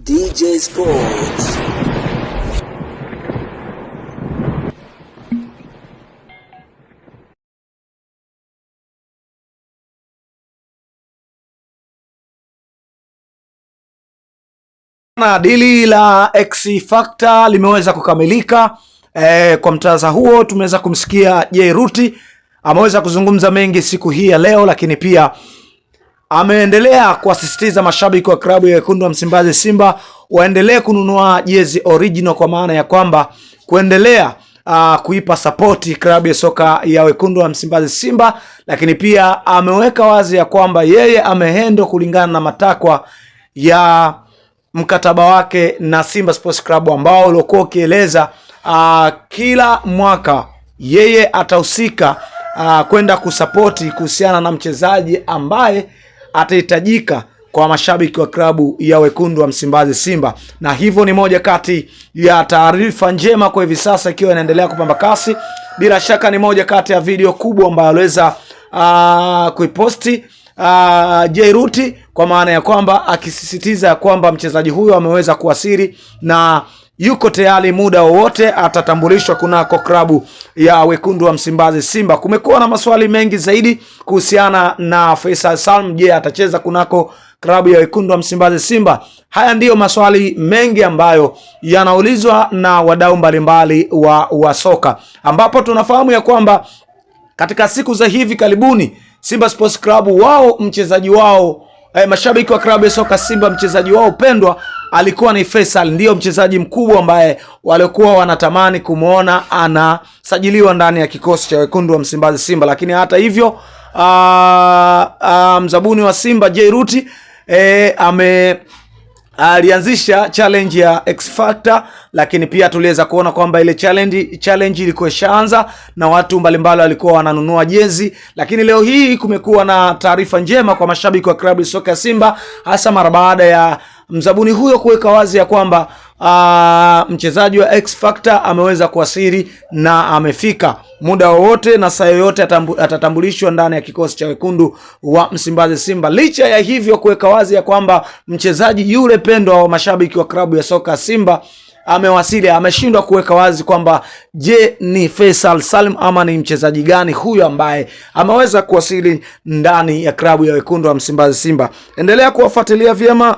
DJ Sports. Na dili la X Factor limeweza kukamilika. Kwa mtaza huo tumeweza kumsikia Jairuti ameweza kuzungumza mengi siku hii ya leo, lakini pia ameendelea kuasisitiza mashabiki wa klabu ya Wekundu wa Msimbazi Simba waendelee kununua jezi original, kwa maana ya kwamba kuendelea kuipa support klabu ya soka ya Wekundu wa Msimbazi Simba, lakini pia ameweka wazi ya kwamba yeye amehendo kulingana na matakwa ya mkataba wake na Simba Sports Club ambao ulikuwa ukieleza kila mwaka yeye atahusika kwenda kusapoti kuhusiana na mchezaji ambaye atahitajika kwa mashabiki wa klabu ya Wekundu wa Msimbazi Simba. Na hivyo ni moja kati ya taarifa njema kwa hivi sasa, ikiwa inaendelea kupamba kasi. Bila shaka ni moja kati ya video kubwa ambayo aliweza kuiposti Jairuti, kwa maana ya kwamba akisisitiza kwamba mchezaji huyo ameweza kuwasili na yuko tayari muda wowote atatambulishwa kunako klabu ya Wekundu wa Msimbazi Simba. Kumekuwa na maswali mengi zaidi kuhusiana na Faisal Salum. Je, atacheza kunako klabu ya Wekundu wa Msimbazi Simba? Haya ndiyo maswali mengi ambayo yanaulizwa na wadau mbalimbali wa soka, ambapo tunafahamu ya kwamba katika siku za hivi karibuni Simba Sports Club wao mchezaji wao mashabiki wa klabu ya soka Simba mchezaji wao pendwa alikuwa ni Faisal, ndio mchezaji mkubwa ambaye walikuwa wanatamani kumuona anasajiliwa ndani ya kikosi cha Wekundu wa Msimbazi Simba. Lakini hata hivyo mzabuni wa Simba Jairuti alianzisha challenge ya X Factor, lakini pia tuliweza kuona kwamba ile challenge ilikuwa ishaanza na watu mbalimbali walikuwa wananunua jezi. Lakini leo hii kumekuwa na taarifa njema kwa mashabiki wa klabu ya soka ya Simba, hasa mara baada ya mzabuni huyo kuweka wazi ya kwamba mchezaji wa X Factor ameweza kuwasili na amefika muda wowote na saa yoyote atatambulishwa ndani ya kikosi cha Wekundu wa Msimbazi Simba. Licha ya hivyo kuweka wazi ya kwamba mchezaji yule pendwa wa mashabiki wa klabu ya soka Simba amewasili, ameshindwa kuweka wazi kwamba je, ni Faisal Salum ama ni mchezaji gani huyo ambaye ameweza kuwasili ndani ya klabu ya Wekundu wa Msimbazi Simba. Endelea kuwafuatilia vyema